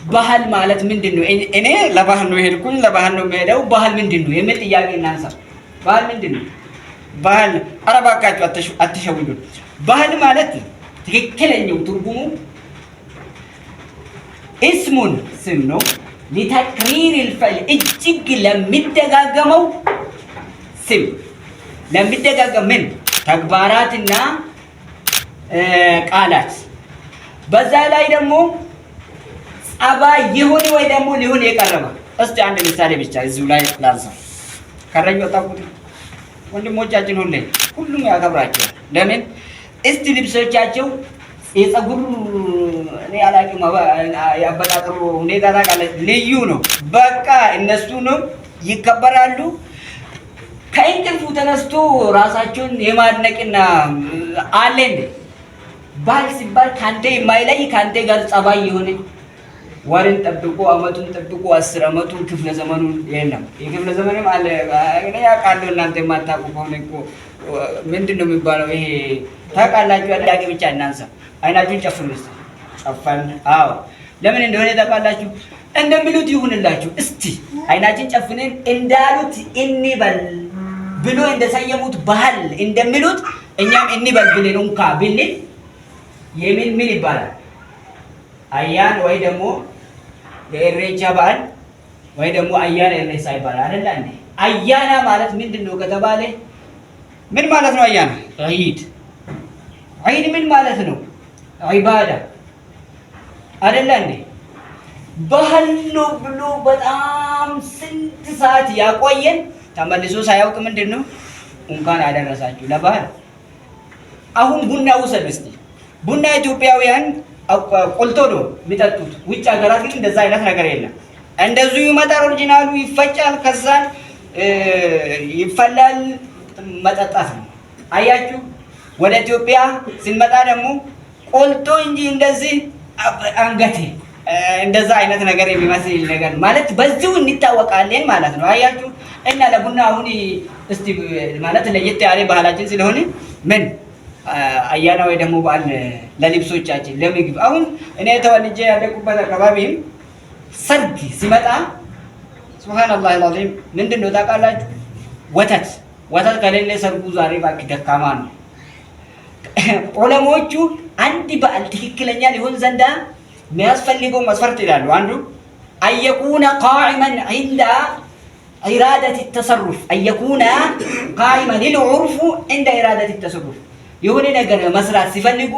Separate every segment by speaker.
Speaker 1: ባህል ማለት ምንድነው? እኔ ለባህል ነው ሄድኩኝ፣ ለባህል ነው የምሄደው። ባህል ምንድነው የሚል ጥያቄ እናንሳ። ባህል ምንድነው? ባህል አረባካችሁ አትሸውዱ። ባህል ማለት ትክክለኛው ትርጉሙ እስሙን ስም ነው ለተክሪር الفعل እጅግ ለሚደጋገመው ስም ለሚደጋገም ምን ተግባራትና ቃላት በዛ ላይ ደግሞ ጸባይ ይሁን ወይ ደግሞ ሊሆን የቀረበ። እስቲ አንድ ምሳሌ ብቻ እዚሁ ላይ ላንሳ። ከረኝ ወጣኩት ወንድሞቻችን ሁሉም ያከብራቸዋል። ለምን? እስቲ ልብሶቻቸው የፀጉር እኔ አላውቅም ያበጣጥሩ ሁኔታ ታውቃለህ፣ ልዩ ነው። በቃ እነሱ ነው ይከበራሉ። ከእንቅልፉ ተነስቶ ራሳቸውን የማድነቅና አለ እንደ ባህል ሲባል ካንተ የማይለይ ካንተ ጋር ጸባይ የሆነ ወርን ጠብቆ አመቱን ጠብቆ 10 አመቱን ክፍለ ዘመኑን የለም። የክፍለ ዘመንም አለ እኔ ያውቃለሁ። እናንተ የማታውቁ ከሆነ እኮ ምንድነው የሚባለው? ይሄ ታውቃላችሁ። አዳቂ ብቻ እናንሳ። አይናችሁን ጨፍኑ። ጨፈን። አዎ ለምን እንደሆነ ታውቃላችሁ? እንደሚሉት ይሁንላችሁ። እስቲ አይናችን ጨፍነን እንዳሉት እንበል ብሎ እንደሰየሙት ባህል እንደሚሉት እኛም እንበል ብለን እንኳ ብንል ምን ይባላል? አያን ወይ ደግሞ የኢሬቻ በዓል ወይ ደግሞ አያና ኢሬቻ ይባላል አይደል እንዴ? አያና ማለት ምንድነው ከተባለ ምን ማለት ነው? አያና ዒድ። ዒድ ምን ማለት ነው? ዒባዳ አይደል እንዴ? ባህል ነው ብሎ በጣም ስንት ሰዓት ያቆየን ተመልሶ ሳያውቅ ምንድነው እንኳን አደረሳችሁ ለባህል። አሁን ቡና ውሰድ እስቲ። ቡና ኢትዮጵያውያን ቆልቶ ነው የሚጠጡት። ውጭ ሀገራት ግን እንደዛ አይነት ነገር የለም። እንደዚሁ ይመጣል፣ ኦሪጂናሉ ይፈጫል፣ ከዛን ይፈላል፣ መጠጣት ነው። አያችሁ። ወደ ኢትዮጵያ ስንመጣ ደግሞ ቆልቶ እንጂ እንደዚህ አንገቴ እንደዛ አይነት ነገር የሚመስል ነገር ማለት በዚሁ እንታወቃለን ማለት ነው። አያችሁ። እና ለቡና አሁን እስቲ ማለት ለየት ያለ ባህላችን ስለሆነ ምን አያና ወይ ደግሞ በዓል ለልብሶቻችን ለምግብ። አሁን እኔ ተወልጄ ያደኩበት አካባቢም ሰርግ ሲመጣ ሱብሃንአላህ አልዓዚም ምንድነው ታውቃላችሁ? ወተት ከሌለ ሰርጉ ዛሬ ባክ ደካማ ነው። ዑለሞቹ አንድ በዓል ትክክለኛ ሊሆን ዘንዳ የሚያስፈልገው መስፈርት ይላሉ። አንዱ አየኩነ ቃኢመን عند ኢራደት التصرف አየኩነ ቃኢመን العرف عند ኢራደት التصرف የሆነ ነገር መስራት ሲፈልጉ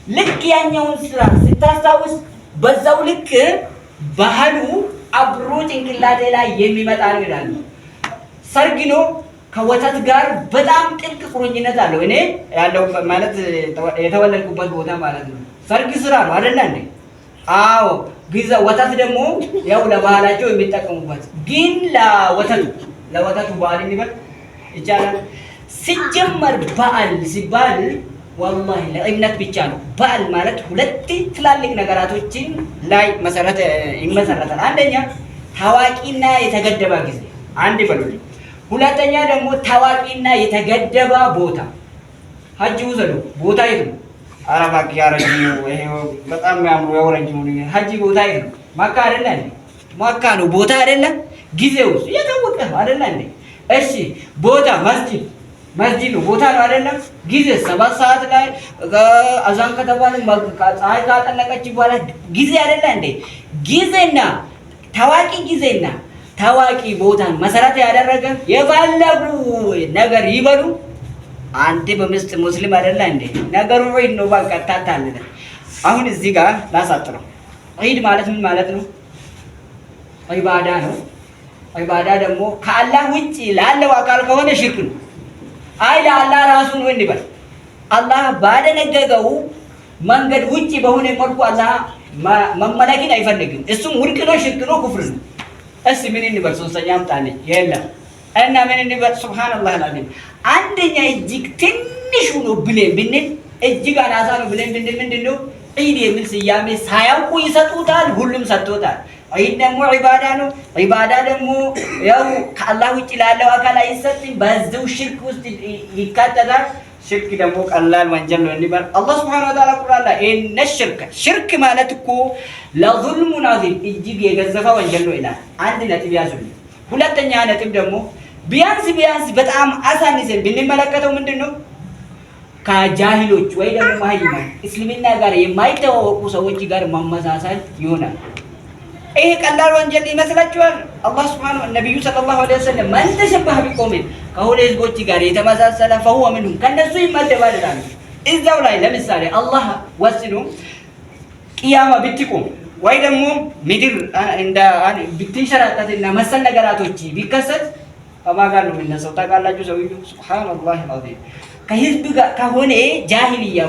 Speaker 1: ልክ ያኛውን ስራ ስታስታውስ በዛው ልክ ባህሉ አብሮ ጭንቅላቴ ላይ የሚመጣ ነው ይላሉ። ሰርግ ነው ከወተት ጋር በጣም ጥልቅ ቁርኝነት አለው። እኔ ያለው ማለት የተወለድኩበት ቦታ ማለት ነው። ሰርግ ስራ ነው አይደል እንዴ? አዎ። ወተት ደግሞ ያው ለባህላቸው የሚጠቀሙበት ግን ለወተቱ በዓል ይበል ይቻላል። ሲጀመር በዓል ሲባል ወላሂ ለእምነት ብቻ ነው። በዓል ማለት ሁለት ትላልቅ ነገራቶችን ላይ ይመሰረታል። አንደኛ ታዋቂና የተገደበ ጊዜ አንድ በሉልኝ። ሁለተኛ ደግሞ ታዋቂና የተገደበ ቦታ። ሀጅ ውሰዱ። ቦታ የት ነው? ኧረ እባክህ ያረጁ ይሄ በጣም ያምሩ ያወረጁ ሀጅ ቦታ የት ነው? መካ አይደለ እንዴ? መካ ነው ቦታ አይደለ? ጊዜው የታወቀ ነው አይደለ እንዴ? እሺ ቦታ መስጂድ ነው ቦታ ነው አይደለም? ጊዜ 7 ሰዓት ላይ አዛን ከተባለ ፀሐይ ካጠለቀች በኋላ ጊዜ አይደለ እንዴ? ጊዜና ታዋቂ ቦታን መሰረት ያደረገ የባለጉ ነገር ይበሉ። አንተ በምስጥ ሙስሊም አይደለ እንዴ? ነገሩ ዒድ ነው። በቃ ታታለለ። አሁን እዚህ ጋር ላሳጥረው። ዒድ ማለት ምን ማለት ነው? ዒባዳ ነው። ዒባዳ ደግሞ ከአላህ ውጪ ላለው አካል ከሆነ ሽርክ ነው። አይ ለአላህ ራሱ ነው እንዲበል አላህ ባደነገገው መንገድ ውጪ በሆነ መልኩ አላህ መመለክን አይፈልግም። እሱም ውድቅ ነው፣ ሽርክ ነው፣ ኩፍር ነው። እስኪ ምን እንበል? ሶስተኛ አምጣልኝ። የለም እና ምን እንበል? ሱብሃንአላህ አልዓዚም። አንደኛ እጅግ ትንሹ ነው ብለን ብንል እጅግ አናሳ ነው ብለን ብንል ምንድነው ዒድ የሚል ስያሜ ሳያውቁ ይሰጡታል። ሁሉም ሰጥቶታል። ዒድ ደግሞ ዒባዳ ነው። ዒባዳ ደግሞ ያው ከአላህ ውጭ ላለው አካል አይሰጥም። በዚሁ ሽርክ ውስጥ ይካተታል። ሽርክ ደግሞ ቀላል ወንጀል ነው እንዲባል አላህ Subhanahu Wa Ta'ala ቁርአን ላይ ኢነ ሽርክ ማለት እኮ ለዙልሙን አዚም እጅግ የገዘፈ ወንጀል ነው ይላል። አንድ ነጥብ ያዙልኝ። ሁለተኛ ነጥብ ደግሞ ቢያንስ በጣም አሳንሰን ብንመለከተው ምንድነው ከጃሂሎች ወይ ደግሞ ማህይማን እስልምና ጋር የማይተዋወቁ ሰዎች ጋር ማመሳሰል ይሆናል። ይሄ ቀላል ወንጀል ይመስላችኋል? አላህ Subhanahu ነብዩ ሰለላሁ ዐለይሂ ወሰለም ማን ተሸበህ ቢቆምን ከሁለ ህዝቦች ጋር የተመሳሰለ فهو منهم ከነሱ ይመደባል ይላሉ። እዛው ላይ ለምሳሌ አላህ ወስኑ ቂያማ ብትቆም ወይ ደግሞ ምድር እንደ ብትንሸራተትና መሰል ነገራቶች ቢከሰት አባጋር ነው የሚነሳው። ታውቃላችሁ ሰውዬው ሱብሃንአላህ አልዓዚም ከህዝብ ጋር ከሆነ ጃሂልያ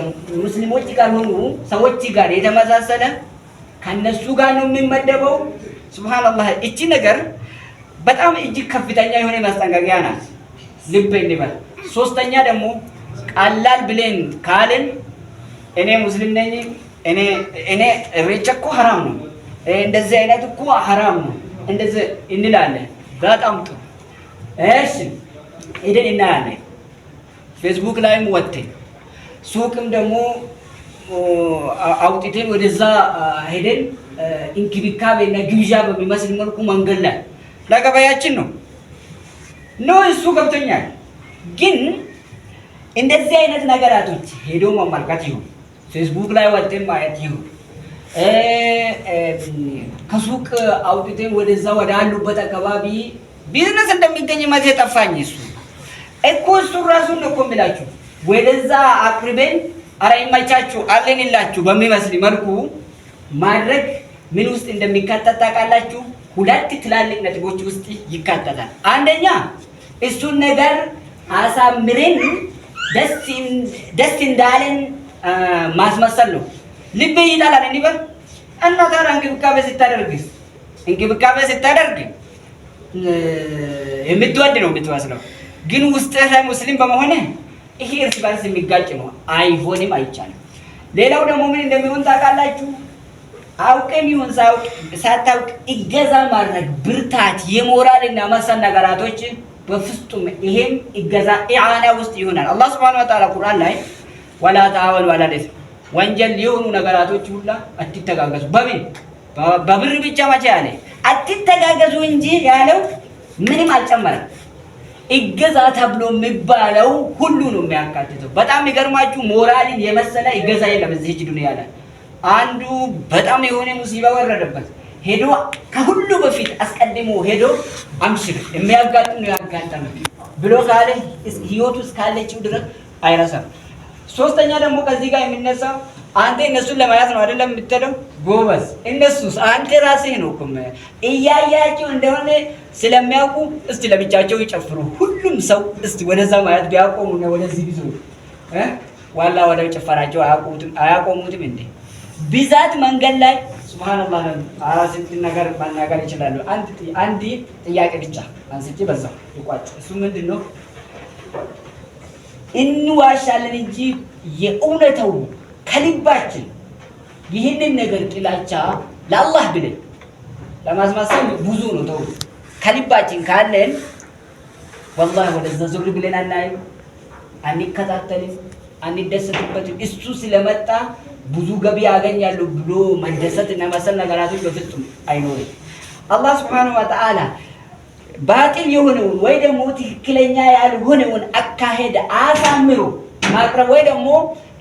Speaker 1: ሙስሊሞች ጋር ሆኑ ሰዎች ጋር የተመሳሰለ ከነሱ ጋር ነው የሚመደበው። ሱብሃንአላህ እቺ ነገር በጣም እጅግ ከፍተኛ የሆነ ማስጠንቀቂያ ናት። ልብ እንበል። ሶስተኛ ደግሞ ቀላል ብለን ካልን እኔ ሙስሊም ነኝ እኔ ኢሬቻ እኮ ሐራም ነው እንደዚህ አይነት እኮ ሐራም ነው እንደዚህ እንላለን። በጣም ጥሩ እሺ ሄደን እናያለን። ፌስቡክ ላይም ወጥተን ሱቅም ደግሞ አውጥተን ወደዛ ሄደን እንክብካቤና ግብዣ በሚመስል መልኩ መንገድ ላይ ለገበያችን ነው እሱ ገብቶኛል። ግን እንደዚህ አይነት ነገራቶች ሄዶ መመልከት ይሁን ፌስቡክ ላይ ወጥተን ማየት ይሁን ከሱቅ አውጥተን ወደዛ ወዳሉበት አካባቢ ቢዝነስ እንደሚገኝ ማለት የጠፋኝ እሱ ራሱን ነው እኮ የምላችሁ ወደዛ አቅርበን አረ ይመቻችሁ አለንላችሁ በሚመስል መልኩ ማድረግ ምን ውስጥ እንደሚካተት ታውቃላችሁ? ሁለት ትላልቅ ነጥቦች ውስጥ ይካተታል። አንደኛ እሱን ነገር አሳምረን ደስ እንዳለን ማስመሰል ነው። ልብ ይላል እንዲበል እና ታዲያ እንክብካቤ ስታደርግ የምትወድ ነው የምትመስለው፣ ግን ውስጥህ ላይ ሙስሊም በመሆነ ይሄ እርስ በርስ የሚጋጭ ነው። አይሆንም፣ አይቻልም። ሌላው ደግሞ ምን እንደሚሆን ታውቃላችሁ? አውቀም ይሁን ሳታውቅ እገዛ ማድረግ ብርታት፣ የሞራልና መሰል ነገራቶች በፍጹም ይሄም እገዛ ኢዓና ውስጥ ይሆናል። አላህ Subhanahu Wa Ta'ala ቁርአን ላይ ወላ ተዓወኑ ዐለል ኢስም ወንጀል የሆኑ ነገራቶች ሁላ አትተጋገዙ። በብር ብቻ መቼ ያለ አትተጋገዙ እንጂ ያለው ምንም አልጨመረም። እገዛ ተብሎ የሚባለው ሁሉ ነው የሚያካትተው። በጣም ይገርማችሁ ሞራልን የመሰለ እገዛ የለም እዚህ ዱንያ ላይ። አንዱ በጣም የሆነ ሙሲባ ወረደበት ሄዶ ከሁሉ በፊት አስቀድሞ ሄዶ አምሽር የሚያጋጥም ነው ያጋጠመ ብሎ ካለ ህይወቱ እስካለችው ድረስ አይረሳም። ሶስተኛ ደግሞ ከዚህ ጋር የሚነሳው አንተ እነሱን ለማያት ነው አይደለም የምትሄደው ጎበዝ። እነሱስ አንተ ራስህ ነው እኮ እያያቸው እንደሆነ ስለሚያውቁ እስቲ ለብቻቸው ይጨፍሩ። ሁሉም ሰው እስቲ ወደዛ ማየት ቢያቆሙ ነው ወደዚህ ቢዙ ዋላ ወደ ጨፈራቸው አያቆሙትም እንዴ? ብዛት መንገድ ላይ ሱብሃንአላህ አራስንት ነገር ማናገር ይችላሉ። አንድ ጥያቄ ብቻ አንስቼ በዛው ይቋጭ። እሱ ምንድነው? እንዋሻለን እንጂ የእውነተው ከልባችን ይህንን ነገር ጥላቻ ለአላህ ብለን ለማስመሰል ብዙ ነው። ተው ከልባችን ካለን ወላሂ ወደዛ ዞር ብለን አናይም፣ አንከታተልም፣ አንደሰትበትም። እሱ ስለመጣ ብዙ ገቢ ያገኛሉ ብሎ መደሰትና መሰል ነገራቶች በፍጹም አይኖርም። አላህ Subhanahu Wa Ta'ala ባጢል የሆነውን ወይ ደግሞ ትክክለኛ ያልሆነውን አካሄድ አሳምሮ ማቅረብ ወይ ደግሞ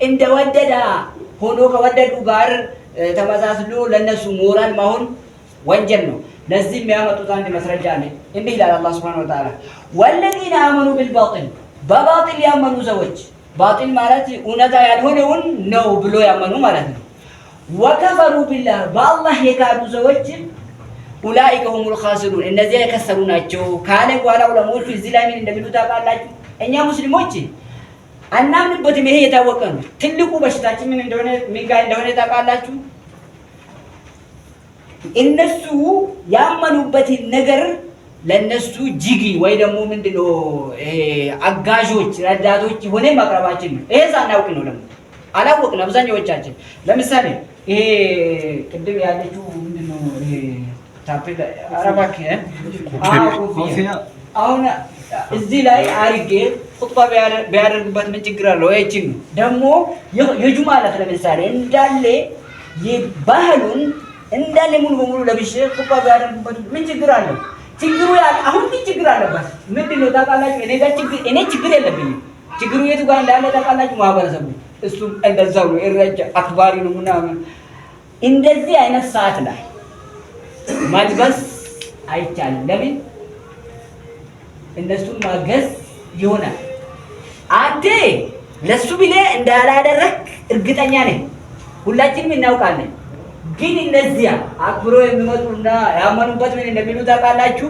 Speaker 1: እንደወደዳ ሆኖ ከወደዱ ጋር ተመሳስሎ ለነሱ ሞራል መሆን ወንጀል ነው። ለዚህ የሚያመጡት አንድ መስረጃ አለ። እንዲህ ይላል አላህ Subhanahu Wa Ta'ala ወለዚነ አመኑ ቢልባጢል በባጢል ያመኑ ሰዎች፣ ባጢል ማለት እውነታ ያልሆነውን ነው ብሎ ያመኑ ማለት ነው። ወከፈሩ ቢላህ በአላህ የካዱ ሰዎች ኡላኢከ ሁሙል ኻሲሩን እነዚያ የከሰሩ ናቸው ካለ በኋላ ዑለማዎቹ እዚህ ላይ ምን እንደሚሉ ታውቃላችሁ? እኛ ሙስሊሞች አናምንበትም። ይሄ የታወቀ ነው። ትልቁ በሽታችን ምን እንደሆነ ታውቃላችሁ? እነሱ ያመኑበትን ነገር ለነሱ ጅጊ ወይ ደግሞ ምንድነው አጋዦች ረዳቶች ሆነ ማቅረባችን ነው። ይሄ ሳናውቅ ነው ደግሞ አላወቅን አብዛኛዎቻችን። ለምሳሌ ይሄ ቅድም ያለችው ምንድነው ይሄ ታፔላ አረባክ አሁን እዚህ ላይ አርጌ ኹጥባ ቢያደርጉበት ምን ችግር አለው? አይቺን ደግሞ የጁማ ዕለት ለምሳሌ እንዳለ የባህሉን እንዳለ ሙሉ በሙሉ ለብሼ ኹጥባ ቢያደርጉበት ምን ችግር አለው? ችግሩ አሁን ግን ችግር አለበት። ምንድነው ታውቃላችሁ? እኔ ችግር የለብኝም። ችግሩ የቱ ጋር እንዳለ ታውቃላችሁ? ማህበረሰቡ እሱም እንደዛው ነው። እረጃ አክባሪ ነው ምናምን። እንደዚህ አይነት ሰዓት ላይ ማልበስ አይቻልም። ለምን? እነሱን ማገዝ ይሆናል። አንተ ለሱ ብለህ እንዳላደረክ እርግጠኛ ነኝ፣ ሁላችንም እናውቃለን። ግን እነዚያ አክብሮ የሚመጡና ያመኑበት ምን እንደሚሉ ታውቃላችሁ?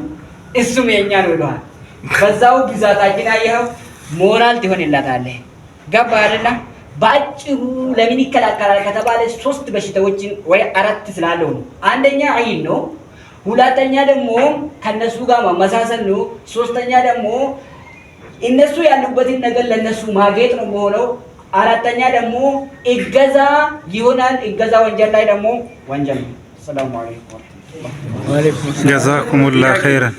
Speaker 1: እሱም የኛ ነው ይለዋል። በዛው ግዛታችን አየኸው ሞራል ትሆንላታለህ። ገባ አይደለ? ባጭሩ ለምን ይከላከላል ከተባለ 3 በሽታዎችን ወይ 4 ስላለው ነው። አንደኛ አይን ነው፣ ሁለተኛ ደግሞ ከነሱ ጋር ማመሳሰል ነው፣ ሶስተኛ ደግሞ እነሱ ያሉበትን ነገር ለነሱ ማጌጥ ነው የሚሆነው፣ አራተኛ ደግሞ እገዛ ይሆናል። እገዛ ወንጀል ላይ ደግሞ ወንጀል ነው። ሰላም አለይኩም ወራህመቱላህ።
Speaker 2: ጀዛኩሙላህ ኸይረን